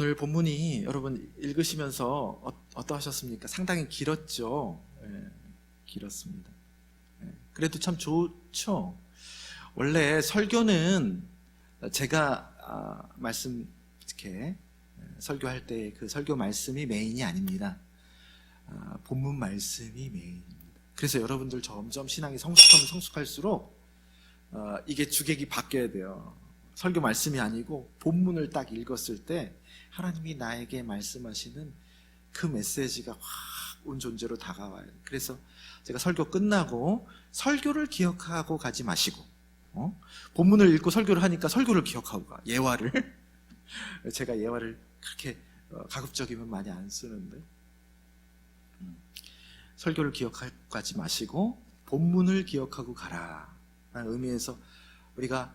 오늘 본문이 여러분 읽으시면서 어떠하셨습니까? 상당히 길었죠. 길었습니다. 그래도 참 좋죠. 원래 설교는 제가 이렇게 설교할 때 그 설교 말씀이 메인이 아닙니다. 본문 말씀이 메인입니다. 그래서 여러분들 점점 신앙이 성숙하면 성숙할수록 이게 주객이 바뀌어야 돼요. 설교 말씀이 아니고 본문을 딱 읽었을 때 하나님이 나에게 말씀하시는 그 메시지가 확 온 존재로 다가와요. 그래서 제가 설교 끝나고 설교를 기억하고 가지 마시고 본문을 읽고 설교를 하니까 설교를 기억하고 가. 예화를 제가 예화를 그렇게 가급적이면 많이 안 쓰는데 설교를 기억하고 가지 마시고 본문을 기억하고 가라 라는 의미에서 우리가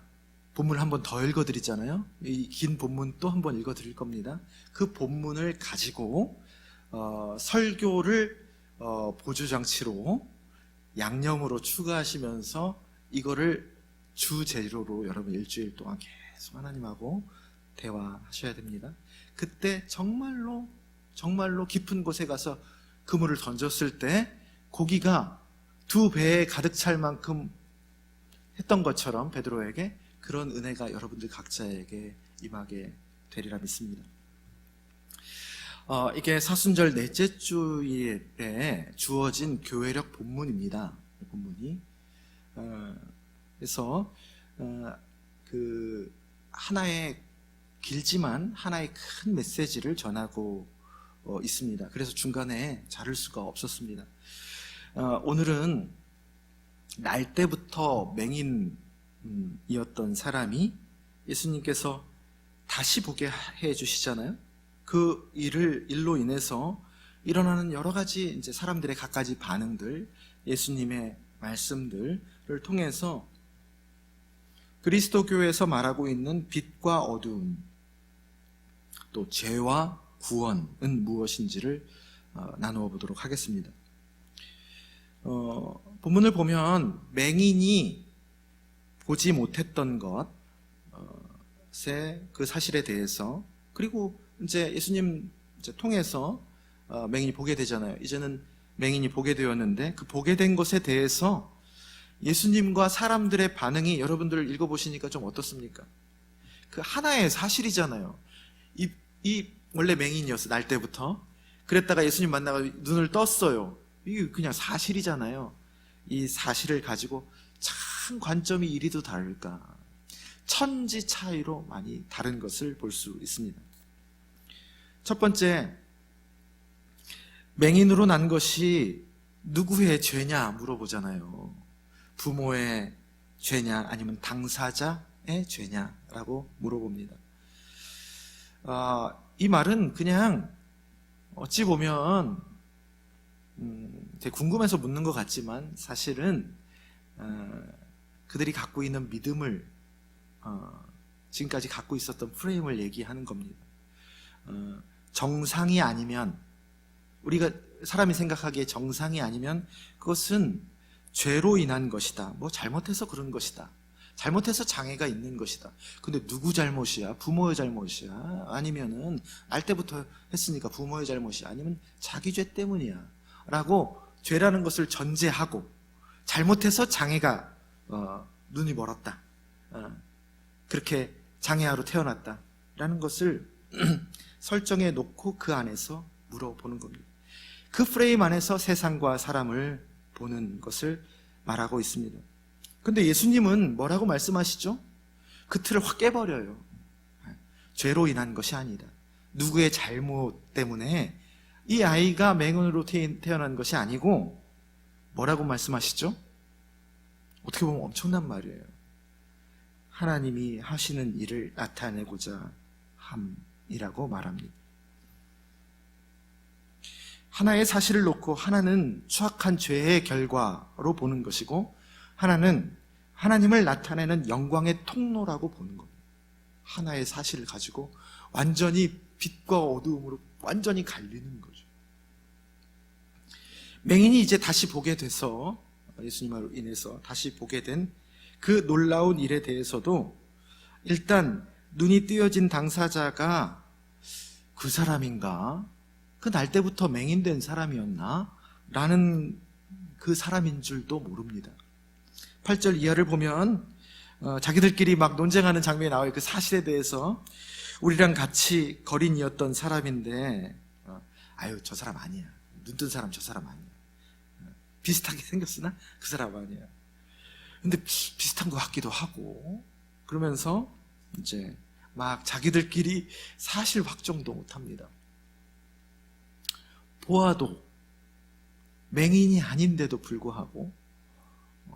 본문을 한 번 더 읽어드리잖아요. 이 긴 본문 또 한 번 읽어드릴 겁니다. 그 본문을 가지고 설교를 보조장치로 양념으로 추가하시면서 이거를 주재료로 여러분 일주일 동안 계속 하나님하고 대화하셔야 됩니다. 그때 정말로 깊은 곳에 가서 그물을 던졌을 때 고기가 2배에 가득 찰 만큼 했던 것처럼 베드로에게 그런 은혜가 여러분들 각자에게 임하게 되리라 믿습니다. 이게 사순절 넷째 주일에 주어진 교회력 본문입니다. 본문이 그래서 그 하나의 길지만 하나의 큰 메시지를 전하고 있습니다. 그래서 중간에 자를 수가 없었습니다. 오늘은 날 때부터 맹인이었던 사람이 예수님께서 다시 보게 해 주시잖아요. 그 일로 인해서 일어나는 여러 가지 이제 사람들의 갖가지 반응들, 예수님의 말씀들을 통해서 그리스도교에서 말하고 있는 빛과 어두움, 또 죄와 구원은 무엇인지를 나누어 보도록 하겠습니다. 본문을 보면 맹인이 보지 못했던 것의 그 사실에 대해서, 그리고 이제 예수님 통해서 맹인이 보게 되잖아요. 이제는 맹인이 보게 되었는데 그 보게 된 것에 대해서 예수님과 사람들의 반응이 여러분들 읽어보시니까 좀 어떻습니까? 그 하나의 사실이잖아요. 이 원래 맹인이었어, 날 때부터. 그랬다가 예수님 만나고 눈을 떴어요. 이게 그냥 사실이잖아요. 이 사실을 가지고 참 관점이 이리도 다를까. 천지 차이로 많이 다른 것을 볼 수 있습니다. 첫 번째, 맹인으로 난 것이 누구의 죄냐 물어보잖아요. 부모의 죄냐 아니면 당사자의 죄냐라고 물어봅니다. 이 말은 그냥 어찌 보면 되게 궁금해서 묻는 것 같지만 사실은 그들이 갖고 있는 믿음을 지금까지 갖고 있었던 프레임을 얘기하는 겁니다. 정상이 아니면, 우리가 사람이 생각하기에 정상이 아니면 그것은 죄로 인한 것이다. 뭐 잘못해서 그런 것이다. 잘못해서 장애가 있는 것이다. 근데 누구 잘못이야? 부모의 잘못이야? 아니면은 날 때부터 했으니까 부모의 잘못이야? 아니면 자기 죄 때문이야? 라고 죄라는 것을 전제하고 잘못해서 장애가 눈이 멀었다. 그렇게 장애아로 태어났다. 라는 것을 설정해 놓고 그 안에서 물어보는 겁니다. 그 프레임 안에서 세상과 사람을 보는 것을 말하고 있습니다. 근데 예수님은 뭐라고 말씀하시죠? 그 틀을 확 깨버려요. 죄로 인한 것이 아니다. 누구의 잘못 때문에 이 아이가 맹인으로 태어난 것이 아니고 뭐라고 말씀하시죠? 어떻게 보면 엄청난 말이에요. 하나님이 하시는 일을 나타내고자 함이라고 말합니다. 하나의 사실을 놓고 하나는 추악한 죄의 결과로 보는 것이고 하나는 하나님을 나타내는 영광의 통로라고 보는 겁니다. 하나의 사실을 가지고 완전히 빛과 어두움으로 완전히 갈리는 거죠. 맹인이 이제 다시 보게 돼서, 예수님으로 인해서 다시 보게 된 그 놀라운 일에 대해서도 일단 눈이 띄어진 당사자가 그 사람인가? 그 날 때부터 맹인된 사람이었나? 라는 그 사람인 줄도 모릅니다. 8절 이하를 보면 자기들끼리 막 논쟁하는 장면이 나와요. 그 사실에 대해서. 우리랑 같이 거린이었던 사람인데 아유 저 사람 아니야. 눈 뜬 사람 저 사람 아니야. 비슷하게 생겼으나 그 사람 아니야. 근데 비슷한 것 같기도 하고 그러면서 이제 막 자기들끼리 사실 확정도 못합니다. 보아도 맹인이 아닌데도 불구하고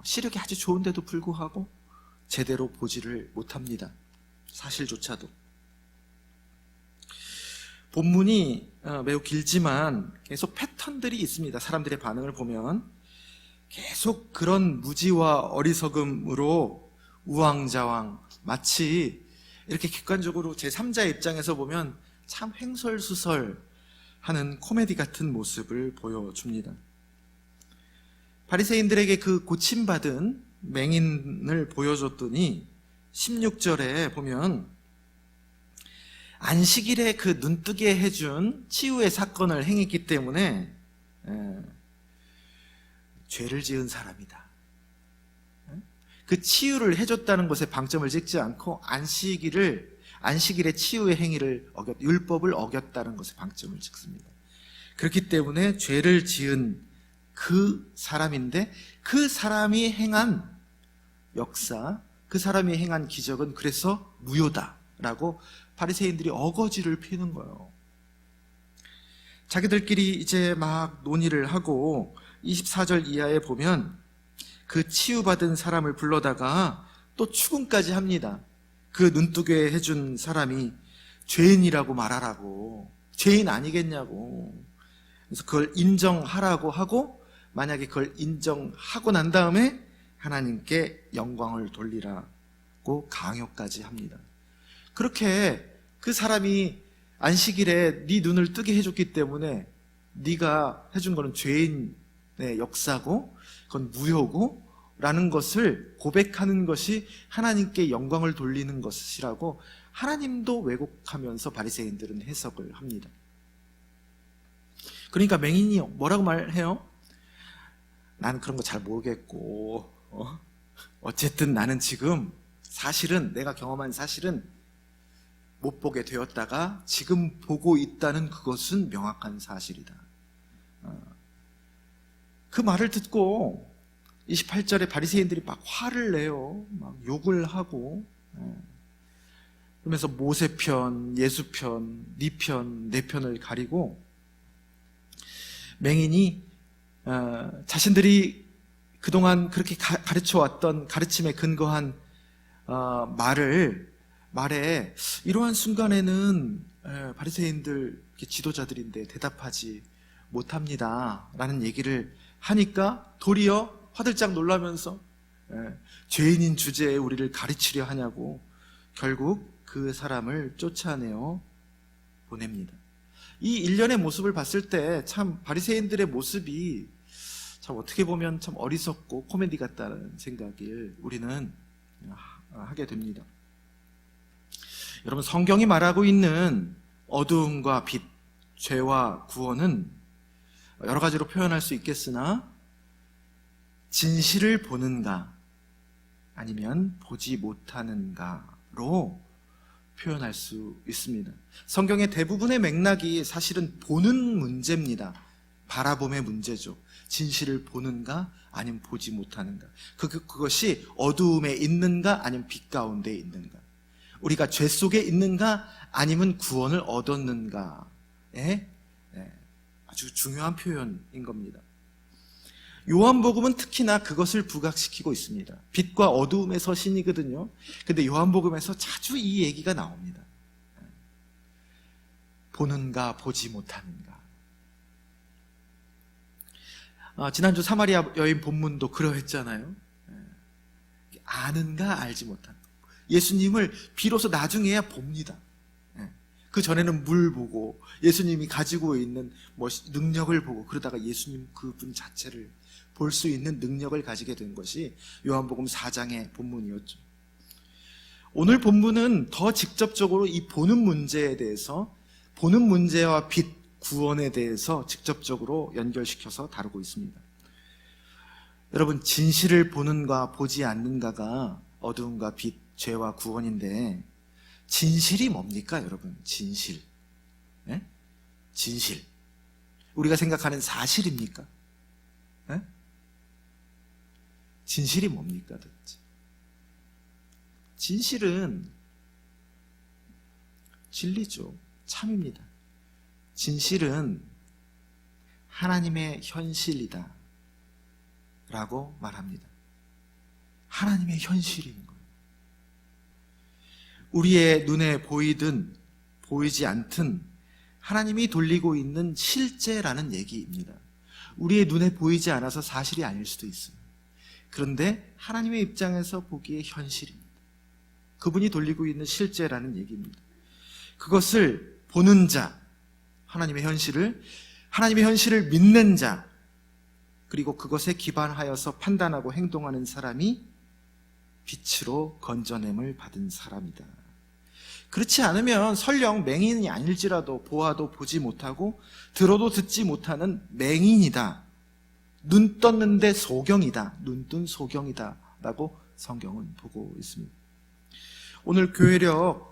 시력이 아주 좋은데도 불구하고 제대로 보지를 못합니다. 사실조차도. 본문이 매우 길지만 계속 패턴들이 있습니다. 사람들의 반응을 보면 계속 그런 무지와 어리석음으로 우왕좌왕, 마치 이렇게 객관적으로 제3자의 입장에서 보면 참 횡설수설 하는 코미디 같은 모습을 보여줍니다. 바리새인들에게 그 고침받은 맹인을 보여줬더니 16절에 보면 안식일에 그 눈뜨게 해준 치유의 사건을 행했기 때문에 죄를 지은 사람이다. 그 치유를 해줬다는 것에 방점을 찍지 않고 안식일의 치유의 행위를 율법을 어겼다는 것에 방점을 찍습니다. 그렇기 때문에 죄를 지은 그 사람인데 그 사람이 행한 역사, 그 사람이 행한 기적은 그래서 무효다라고 바리새인들이 어거지를 피는 거예요. 자기들끼리 이제 막 논의를 하고 24절 이하에 보면 그 치유받은 사람을 불러다가 또 추궁까지 합니다. 그 눈뜨게 해준 사람이 죄인이라고 말하라고, 죄인 아니겠냐고. 그래서 그걸 인정하라고 하고 만약에 그걸 인정하고 난 다음에 하나님께 영광을 돌리라고 강요까지 합니다. 그렇게 그 사람이 안식일에 네 눈을 뜨게 해줬기 때문에 네가 해준 거는 죄인의 역사고 그건 무효고 라는 것을 고백하는 것이 하나님께 영광을 돌리는 것이라고 하나님도 왜곡하면서 바리새인들은 해석을 합니다. 그러니까 맹인이 뭐라고 말해요? 나는 그런 거 잘 모르겠고 어쨌든 나는 지금 사실은 내가 경험한 사실은 못 보게 되었다가 지금 보고 있다는 그것은 명확한 사실이다. 그 말을 듣고 28절에 바리새인들이 막 화를 내요. 막 욕을 하고 그러면서 모세 편, 예수 편, 네 편, 내 편을 가리고 맹인이 자신들이 그동안 그렇게 가르쳐왔던 가르침에 근거한 말에 이러한 순간에는 바리새인들 지도자들인데 대답하지 못합니다 라는 얘기를 하니까 도리어 화들짝 놀라면서 죄인인 주제에 우리를 가르치려 하냐고 결국 그 사람을 쫓아내어 보냅니다. 이 일련의 모습을 봤을 때 참 바리새인들의 모습이 참 어떻게 보면 참 어리석고 코미디 같다는 생각을 우리는 하게 됩니다. 여러분, 성경이 말하고 있는 어두움과 빛, 죄와 구원은 여러 가지로 표현할 수 있겠으나 진실을 보는가 아니면 보지 못하는가로 표현할 수 있습니다. 성경의 대부분의 맥락이 사실은 보는 문제입니다. 바라봄의 문제죠. 진실을 보는가 아니면 보지 못하는가. 그것이 어두움에 있는가 아니면 빛 가운데 있는가. 우리가 죄 속에 있는가 아니면 구원을 얻었는가의 아주 중요한 표현인 겁니다. 요한복음은 특히나 그것을 부각시키고 있습니다. 빛과 어두움의 서신이거든요. 근데 요한복음에서 자주 이 얘기가 나옵니다. 보는가 보지 못하는가. 지난주 사마리아 여인 본문도 그러했잖아요. 아는가 알지 못한가. 예수님을 비로소 나중에야 봅니다. 그 전에는 물 보고 예수님이 가지고 있는 능력을 보고 그러다가 예수님 그분 자체를 볼 수 있는 능력을 가지게 된 것이 요한복음 4장의 본문이었죠. 오늘 본문은 더 직접적으로 이 보는 문제에 대해서 보는 문제와 빛, 구원에 대해서 직접적으로 연결시켜서 다루고 있습니다. 여러분, 진실을 보는가 보지 않는가가 어두움과 빛, 죄와 구원인데, 진실이 뭡니까, 여러분? 진실. 네? 진실. 우리가 생각하는 사실입니까? 네? 진실이 뭡니까, 도대체? 진실은 진리죠. 참입니다. 진실은 하나님의 현실이다 라고 말합니다. 하나님의 현실인 거예요. 우리의 눈에 보이든 보이지 않든 하나님이 돌리고 있는 실제라는 얘기입니다. 우리의 눈에 보이지 않아서 사실이 아닐 수도 있어요. 그런데 하나님의 입장에서 보기에 현실입니다. 그분이 돌리고 있는 실제라는 얘기입니다. 그것을 보는 자, 하나님의 현실을 믿는 자, 그리고 그것에 기반하여서 판단하고 행동하는 사람이 빛으로 건져냄을 받은 사람이다. 그렇지 않으면 설령 맹인이 아닐지라도 보아도 보지 못하고 들어도 듣지 못하는 맹인이다. 눈 떴는데 소경이다. 눈 뜬 소경이다 라고 성경은 보고 있습니다. 오늘 교회력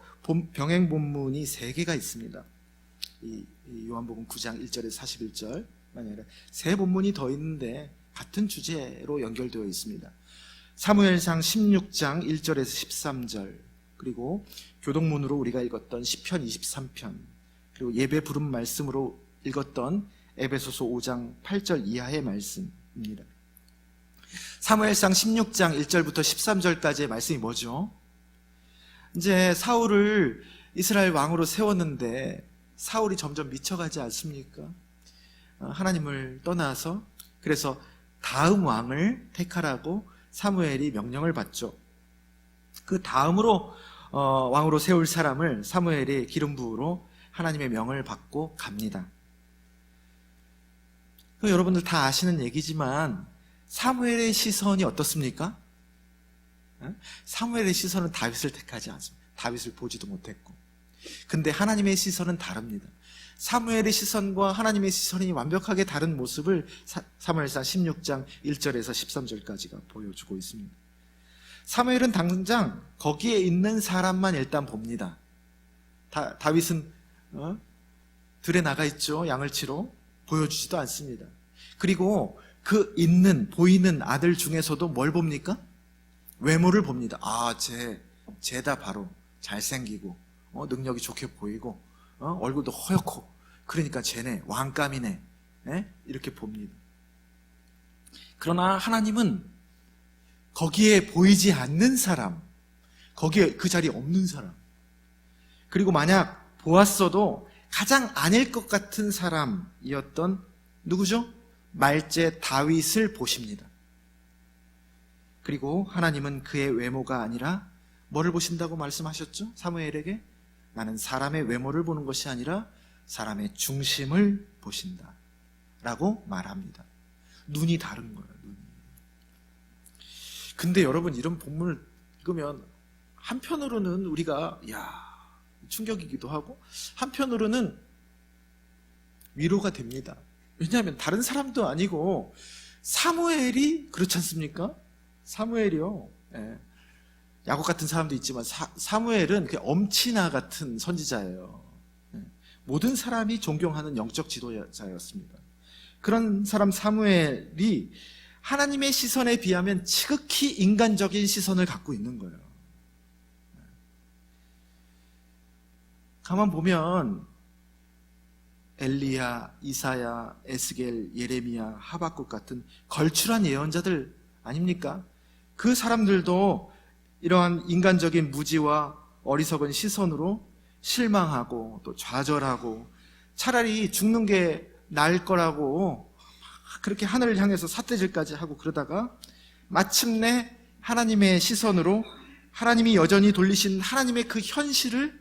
병행 본문이 3개가 있습니다. 이 요한복음 9장 1절에서 41절 아니라 3본문이 더 있는데 같은 주제로 연결되어 있습니다. 사무엘상 16장 1절에서 13절, 그리고 교동문으로 우리가 읽었던 시편 23편, 그리고 예배 부름 말씀으로 읽었던 에베소서 5장 8절 이하의 말씀입니다. 사무엘상 16장 1절부터 13절까지의 말씀이 뭐죠? 이제 사울을 이스라엘 왕으로 세웠는데 사울이 점점 미쳐가지 않습니까? 하나님을 떠나서, 그래서 다음 왕을 택하라고 사무엘이 명령을 받죠. 그 다음으로 왕으로 세울 사람을 사무엘이 기름 부으로 하나님의 명을 받고 갑니다. 여러분들 다 아시는 얘기지만 사무엘의 시선이 어떻습니까? 사무엘의 시선은 다윗을 택하지 않습니다. 다윗을 보지도 못했고. 근데 하나님의 시선은 다릅니다. 사무엘의 시선과 하나님의 시선이 완벽하게 다른 모습을 사무엘상 16장 1절에서 13절까지가 보여주고 있습니다. 사무엘은 당장 거기에 있는 사람만 일단 봅니다. 다윗은 들에 나가 있죠. 양을 치러. 보여주지도 않습니다. 그리고 그 보이는 아들 중에서도 뭘 봅니까? 외모를 봅니다. 쟤다 바로 잘생기고 능력이 좋게 보이고 얼굴도 허옇고, 그러니까 쟤네 왕감이네, 이렇게 봅니다. 그러나 하나님은 거기에 보이지 않는 사람, 거기에 그 자리에 없는 사람, 그리고 만약 보았어도 가장 아닐 것 같은 사람이었던 누구죠? 말제 다윗을 보십니다. 그리고 하나님은 그의 외모가 아니라 뭐를 보신다고 말씀하셨죠? 사무엘에게 나는 사람의 외모를 보는 것이 아니라 사람의 중심을 보신다 라고 말합니다. 눈이 다른 거예요. 눈이. 근데 여러분, 이런 본문을 읽으면 한편으로는 우리가 충격이기도 하고 한편으로는 위로가 됩니다. 왜냐하면 다른 사람도 아니고 사무엘이 그렇지 않습니까? 사무엘이요. 야곱 같은 사람도 있지만 사무엘은 엄친아 같은 선지자예요. 모든 사람이 존경하는 영적 지도자였습니다. 그런 사람 사무엘이 하나님의 시선에 비하면 지극히 인간적인 시선을 갖고 있는 거예요. 가만 보면 엘리야, 이사야, 에스겔, 예레미야, 하박국 같은 걸출한 예언자들 아닙니까? 그 사람들도 이러한 인간적인 무지와 어리석은 시선으로 실망하고 또 좌절하고 차라리 죽는 게 나을 거라고 그렇게 하늘을 향해서 삿대질까지 하고 그러다가 마침내 하나님의 시선으로 하나님이 여전히 돌리신 하나님의 그 현실을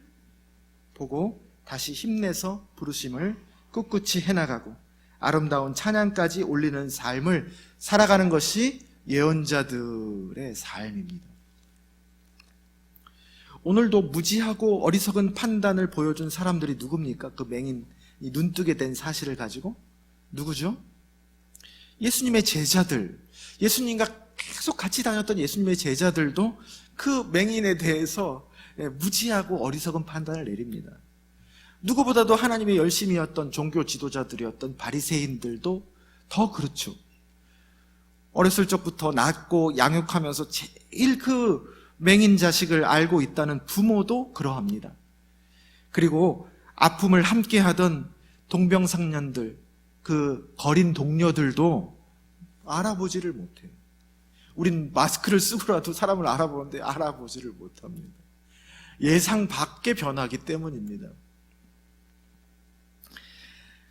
보고 다시 힘내서 부르심을 꿋꿋이 해나가고 아름다운 찬양까지 올리는 삶을 살아가는 것이 예언자들의 삶입니다. 오늘도 무지하고 어리석은 판단을 보여준 사람들이 누굽니까? 그 맹인, 이 눈뜨게 된 사실을 가지고 누구죠? 예수님의 제자들, 예수님과 계속 같이 다녔던 예수님의 제자들도 그 맹인에 대해서 무지하고 어리석은 판단을 내립니다. 누구보다도 하나님의 열심이었던 종교 지도자들이었던 바리새인들도 더 그렇죠. 어렸을 적부터 낳고 양육하면서 제일 그 맹인 자식을 알고 있다는 부모도 그러합니다. 그리고 아픔을 함께 하던 동병상련들, 그 거린 동료들도 알아보지를 못해요. 우린 마스크를 쓰고라도 사람을 알아보는데 알아보지를 못합니다. 예상 밖의 변화기 때문입니다.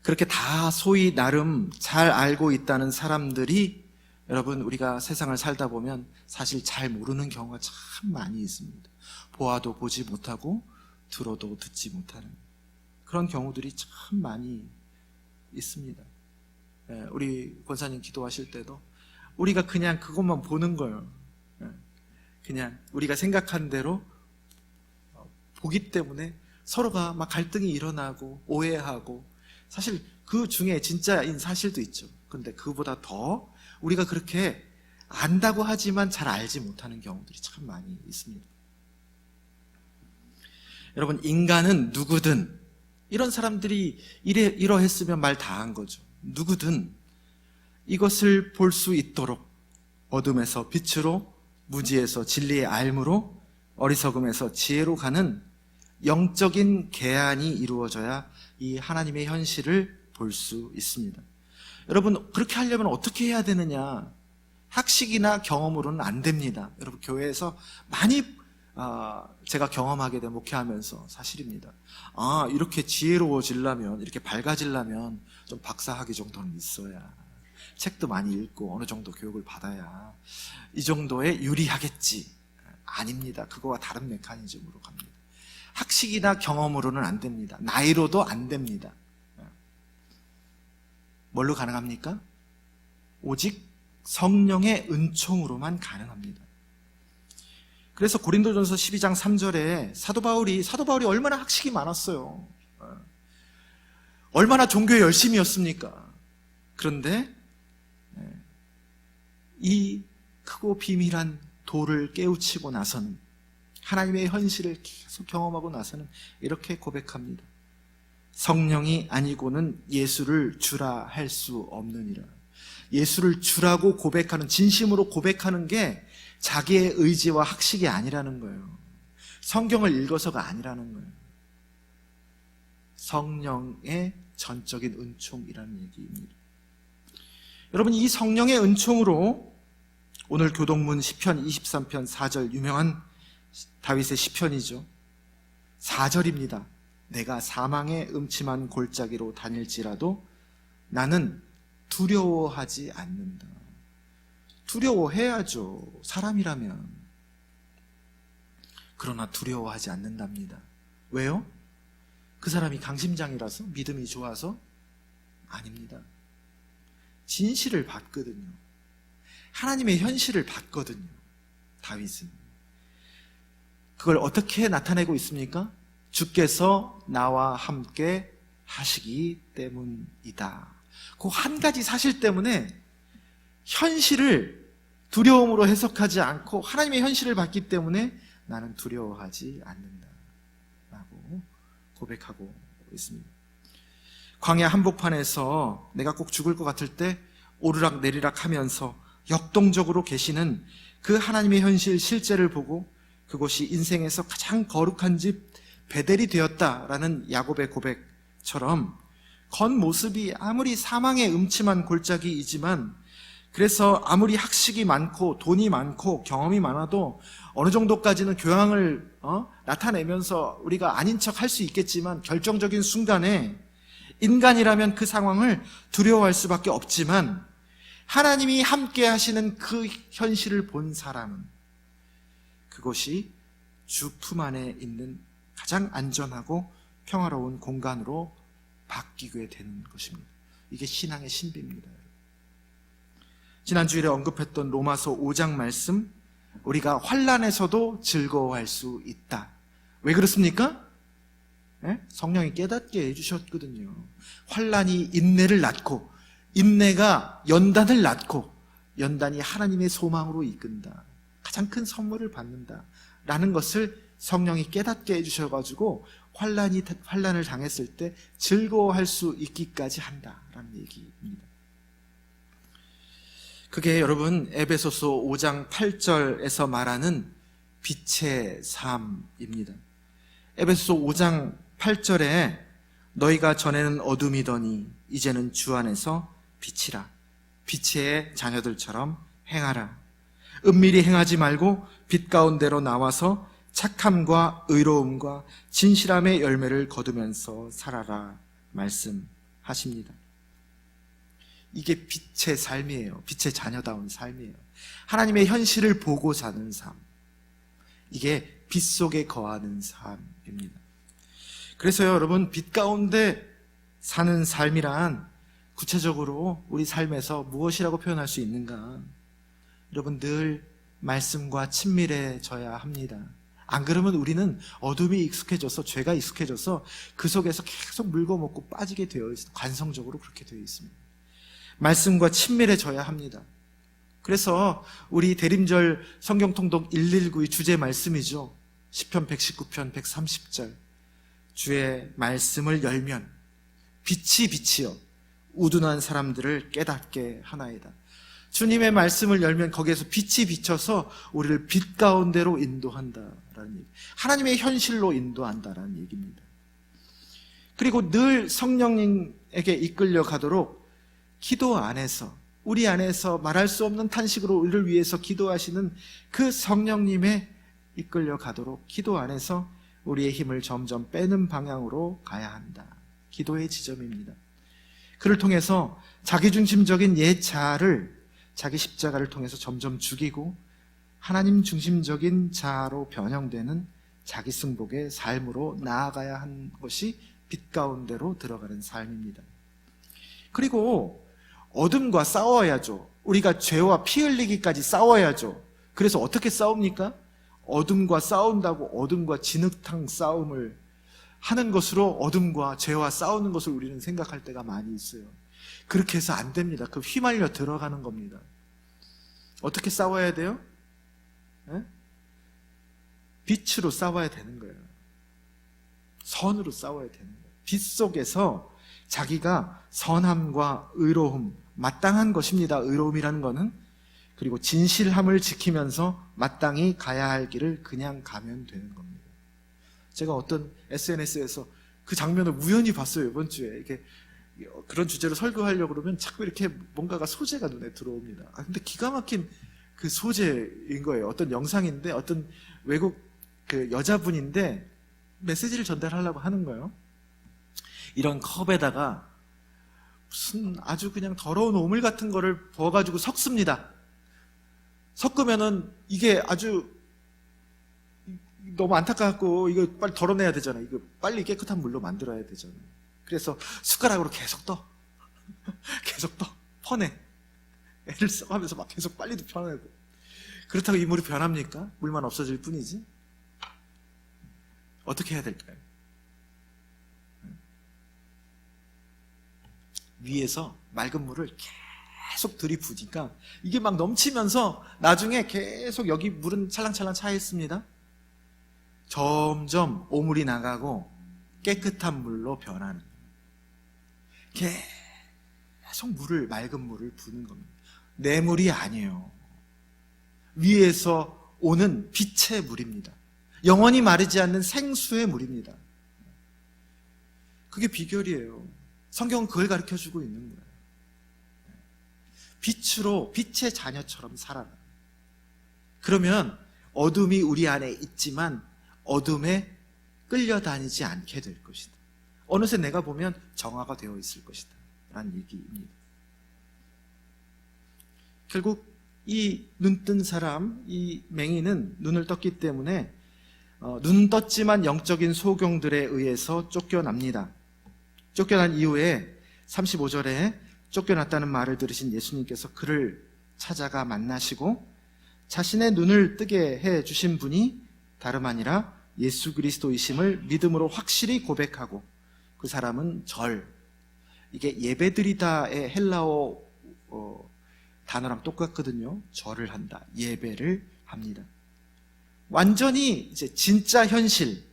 그렇게 다 소위 나름 잘 알고 있다는 사람들이 여러분, 우리가 세상을 살다 보면 사실 잘 모르는 경우가 참 많이 있습니다. 보아도 보지 못하고 들어도 듣지 못하는 그런 경우들이 참 많이 있습니다. 우리 권사님 기도하실 때도 우리가 그냥 그것만 보는 거예요. 그냥 우리가 생각한 대로 보기 때문에 서로가 막 갈등이 일어나고 오해하고, 사실 그 중에 진짜인 사실도 있죠. 근데 그보다 더 우리가 그렇게 안다고 하지만 잘 알지 못하는 경우들이 참 많이 있습니다. 여러분, 인간은 누구든, 이런 사람들이 이러했으면 말 다 한 거죠. 누구든 이것을 볼 수 있도록 어둠에서 빛으로, 무지에서 진리의 알므로, 어리석음에서 지혜로 가는 영적인 계안이 이루어져야 이 하나님의 현실을 볼 수 있습니다. 여러분, 그렇게 하려면 어떻게 해야 되느냐? 학식이나 경험으로는 안 됩니다. 여러분, 교회에서 많이 제가 경험하게 된 목회하면서 사실입니다. 이렇게 지혜로워지려면, 이렇게 밝아지려면 좀 박사학위 정도는 있어야, 책도 많이 읽고 어느 정도 교육을 받아야 이 정도에 유리하겠지. 아닙니다. 그거와 다른 메커니즘으로 갑니다. 학식이나 경험으로는 안 됩니다. 나이로도 안 됩니다. 뭘로 가능합니까? 오직 성령의 은총으로만 가능합니다. 그래서 고린도전서 12장 3절에 사도 바울이 얼마나 학식이 많았어요. 얼마나 종교에 열심이었습니까? 그런데 이 크고 비밀한 도를 깨우치고 나서는, 하나님의 현실을 계속 경험하고 나서는 이렇게 고백합니다. 성령이 아니고는 예수를 주라 할 수 없느니라. 예수를 주라고 고백하는, 진심으로 고백하는 게 자기의 의지와 학식이 아니라는 거예요. 성경을 읽어서가 아니라는 거예요. 성령의 전적인 은총이라는 얘기입니다. 여러분, 이 성령의 은총으로 오늘 교동문 시편 23편 4절, 유명한 다윗의 시편이죠. 4절입니다. 내가 사망의 음침한 골짜기로 다닐지라도 나는 두려워하지 않는다. 두려워해야죠, 사람이라면. 그러나 두려워하지 않는답니다. 왜요? 그 사람이 강심장이라서? 믿음이 좋아서? 아닙니다. 진실을 봤거든요. 하나님의 현실을 봤거든요, 다윗은. 그걸 어떻게 나타내고 있습니까? 주께서 나와 함께 하시기 때문이다. 그 한 가지 사실 때문에 현실을 두려움으로 해석하지 않고 하나님의 현실을 봤기 때문에 나는 두려워하지 않는다 라고 고백하고 있습니다. 광야 한복판에서 내가 꼭 죽을 것 같을 때 오르락 내리락 하면서 역동적으로 계시는 그 하나님의 현실, 실제를 보고 그곳이 인생에서 가장 거룩한 집 베델이 되었다라는 야곱의 고백처럼, 겉모습이 아무리 사망의 음침한 골짜기이지만, 그래서 아무리 학식이 많고 돈이 많고 경험이 많아도 어느 정도까지는 교양을 나타내면서 우리가 아닌 척 할 수 있겠지만, 결정적인 순간에 인간이라면 그 상황을 두려워할 수밖에 없지만, 하나님이 함께 하시는 그 현실을 본 사람은 그것이 주 품 안에 있는 가장 안전하고 평화로운 공간으로 바뀌게 되는 것입니다. 이게 신앙의 신비입니다. 지난주일에 언급했던 로마서 5장 말씀, 우리가 환난에서도 즐거워할 수 있다. 왜 그렇습니까? 성령이 깨닫게 해주셨거든요. 환난이 인내를 낳고, 인내가 연단을 낳고, 연단이 하나님의 소망으로 이끈다. 가장 큰 선물을 받는다. 라는 것을 성령이 깨닫게 해주셔가지고 환난을 당했을 때 즐거워할 수 있기까지 한다라는 얘기입니다. 그게 여러분 에베소서 5장 8절에서 말하는 빛의 삶입니다. 에베소서 5장 8절에 너희가 전에는 어둠이더니 이제는 주 안에서 빛이라. 빛의 자녀들처럼 행하라. 은밀히 행하지 말고 빛 가운데로 나와서 착함과 의로움과 진실함의 열매를 거두면서 살아라 말씀하십니다. 이게 빛의 삶이에요. 빛의 자녀다운 삶이에요. 하나님의 현실을 보고 사는 삶. 이게 빛 속에 거하는 삶입니다. 그래서요, 여러분, 빛 가운데 사는 삶이란 구체적으로 우리 삶에서 무엇이라고 표현할 수 있는가? 여러분, 늘 말씀과 친밀해져야 합니다. 안 그러면 우리는 어둠이 익숙해져서, 죄가 익숙해져서 그 속에서 계속 물고먹고 빠지게 되어 있습니다. 관성적으로 그렇게 되어 있습니다. 말씀과 친밀해져야 합니다. 그래서 우리 대림절 성경통독 119의 주제 말씀이죠. 시편 119편 130절. 주의 말씀을 열면 빛이 빛이요 우둔한 사람들을 깨닫게 하나이다. 주님의 말씀을 열면 거기에서 빛이 비쳐서 우리를 빛 가운데로 인도한다라는 얘기. 하나님의 현실로 인도한다라는 얘기입니다. 그리고 늘 성령님에게 이끌려 가도록 기도 안에서, 우리 안에서 말할 수 없는 탄식으로 우리를 위해서 기도하시는 그 성령님에 이끌려 가도록 기도 안에서 우리의 힘을 점점 빼는 방향으로 가야 한다. 기도의 지점입니다. 그를 통해서 자기중심적인 옛 자아를, 자기 십자가를 통해서 점점 죽이고 하나님 중심적인 자아로 변형되는 자기 승복의 삶으로 나아가야 하는 것이 빛 가운데로 들어가는 삶입니다. 그리고 어둠과 싸워야죠. 우리가 죄와 피 흘리기까지 싸워야죠. 그래서 어떻게 싸웁니까? 어둠과 싸운다고 어둠과 진흙탕 싸움을 하는 것으로 어둠과 죄와 싸우는 것을 우리는 생각할 때가 많이 있어요. 그렇게 해서 안 됩니다. 그 휘말려 들어가는 겁니다. 어떻게 싸워야 돼요? 빛으로 싸워야 되는 거예요. 선으로 싸워야 되는 거예요. 빛 속에서 자기가 선함과 의로움, 마땅한 것입니다. 의로움이라는 거는. 그리고 진실함을 지키면서 마땅히 가야 할 길을 그냥 가면 되는 겁니다. 제가 어떤 SNS에서 그 장면을 우연히 봤어요. 이번 주에. 이렇게 그런 주제로 설교하려고 그러면 자꾸 이렇게 뭔가가 소재가 눈에 들어옵니다. 근데 기가 막힌 그 소재인 거예요. 어떤 영상인데 어떤 외국 그 여자분인데 메시지를 전달하려고 하는 거예요. 이런 컵에다가 무슨 아주 그냥 더러운 오물 같은 거를 부어가지고 섞습니다. 섞으면은 이게 아주 너무 안타깝고 이거 빨리 덜어내야 되잖아요. 이거 빨리 깨끗한 물로 만들어야 되잖아요. 그래서 숟가락으로 계속 떠. 계속 떠. 퍼내. 애를 써가면서 막 계속 빨리도 퍼내고. 그렇다고 이 물이 변합니까? 물만 없어질 뿐이지. 어떻게 해야 될까요? 위에서 맑은 물을 계속 들이부으니까 이게 막 넘치면서 나중에 계속 여기 물은 찰랑찰랑 차 있습니다. 점점 오물이 나가고 깨끗한 물로 변하는, 계속 맑은 물을 부는 겁니다. 내 물이 아니에요. 위에서 오는 빛의 물입니다. 영원히 마르지 않는 생수의 물입니다. 그게 비결이에요. 성경은 그걸 가르쳐주고 있는 거예요. 빛으로, 빛의 자녀처럼 살아라. 그러면 어둠이 우리 안에 있지만 어둠에 끌려다니지 않게 될 것이다. 어느새 내가 보면 정화가 되어 있을 것이다 라는 얘기입니다. 결국 이 눈뜬 사람, 이 맹인은 눈을 떴기 때문에 눈 떴지만 영적인 소경들에 의해서 쫓겨납니다. 쫓겨난 이후에 35절에 쫓겨났다는 말을 들으신 예수님께서 그를 찾아가 만나시고 자신의 눈을 뜨게 해 주신 분이 다름 아니라 예수 그리스도이심을 믿음으로 확실히 고백하고 그 사람은 이게 예배드리다의 헬라어 단어랑 똑같거든요. 절을 한다. 예배를 합니다. 완전히 이제 진짜 현실,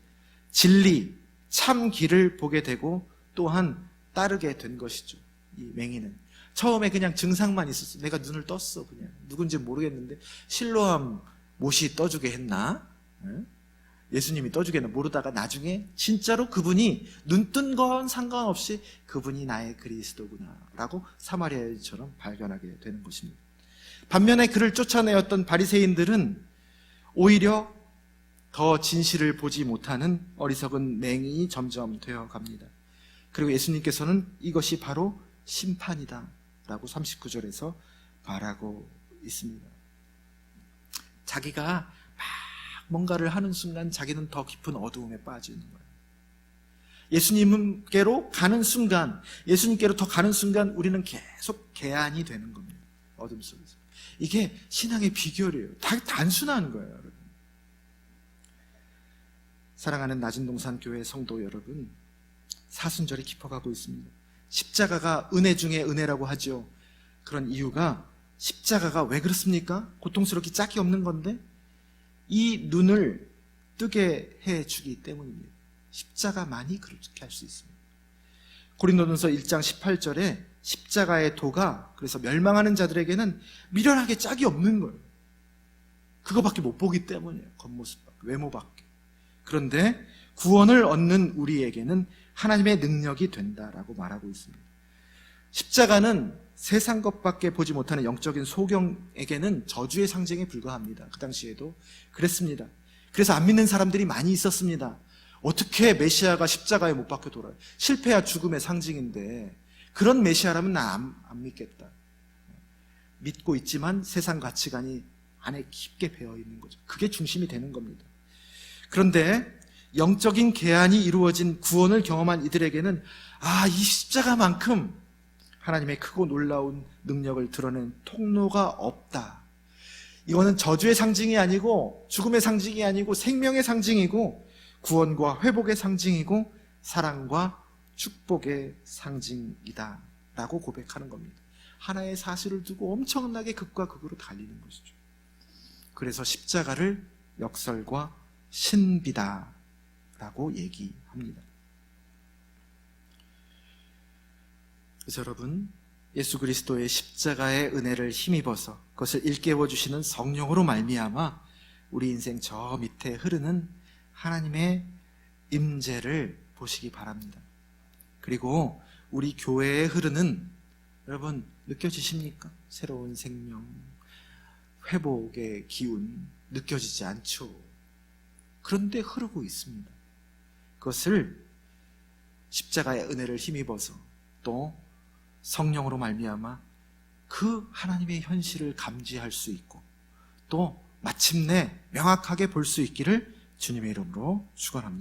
진리, 참 길을 보게 되고 또한 따르게 된 것이죠. 이 맹인은 처음에 그냥 증상만 있었어. 내가 눈을 떴어. 그냥 누군지 모르겠는데 실로암 못이 떠주게 했나? 예수님이 떠주게 했나? 모르다가 나중에 진짜로 그분이 눈 뜬 건 상관없이 그분이 나의 그리스도구나 라고 사마리아인처럼 발견하게 되는 것입니다. 반면에 그를 쫓아내었던 바리새인들은 오히려 더 진실을 보지 못하는 어리석은 맹인이 점점 되어 갑니다. 그리고 예수님께서는 이것이 바로 심판이다 라고 39절에서 말하고 있습니다. 자기가 막 뭔가를 하는 순간 자기는 더 깊은 어두움에 빠지는 거예요. 예수님께로 가는 순간, 예수님께로 더 가는 순간 우리는 계속 개안이 되는 겁니다. 어둠 속에서. 이게 신앙의 비결이에요. 단순한 거예요, 여러분. 사랑하는 낮은동산 교회 성도 여러분, 사순절이 깊어가고 있습니다. 십자가가 은혜 중에 은혜라고 하죠. 그런 이유가 십자가가 왜 그렇습니까? 고통스럽기 짝이 없는 건데 이 눈을 뜨게 해주기 때문입니다. 십자가만이 그렇게 할 수 있습니다. 고린도전서 1장 18절에 십자가의 도가 그래서 멸망하는 자들에게는 미련하게 짝이 없는 거예요. 그거밖에 못 보기 때문이에요. 겉모습밖에, 외모밖에. 그런데 구원을 얻는 우리에게는 하나님의 능력이 된다라고 말하고 있습니다. 십자가는 세상 것밖에 보지 못하는 영적인 소경에게는 저주의 상징에 불과합니다. 그 당시에도 그랬습니다. 그래서 안 믿는 사람들이 많이 있었습니다. 어떻게 메시아가 십자가에 못 박혀 돌아요? 실패와 죽음의 상징인데 그런 메시아라면 나 안 믿겠다. 믿고 있지만 세상 가치관이 안에 깊게 배어 있는 거죠. 그게 중심이 되는 겁니다. 그런데 영적인 계안이 이루어진 구원을 경험한 이들에게는 이 십자가만큼 하나님의 크고 놀라운 능력을 드러낸 통로가 없다. 이거는 저주의 상징이 아니고 죽음의 상징이 아니고 생명의 상징이고 구원과 회복의 상징이고 사랑과 축복의 상징이다 라고 고백하는 겁니다. 하나의 사실을 두고 엄청나게 극과 극으로 달리는 것이죠. 그래서 십자가를 역설과 신비다 라고 얘기합니다. 그래서 여러분, 예수 그리스도의 십자가의 은혜를 힘입어서 그것을 일깨워 주시는 성령으로 말미암아 우리 인생 저 밑에 흐르는 하나님의 임재를 보시기 바랍니다. 그리고 우리 교회에 흐르는, 여러분 느껴지십니까? 새로운 생명, 회복의 기운 느껴지지 않죠? 그런데 흐르고 있습니다. 그것을 십자가의 은혜를 힘입어서 또 성령으로 말미암아 그 하나님의 현실을 감지할 수 있고 또 마침내 명확하게 볼 수 있기를 주님의 이름으로 축원합니다.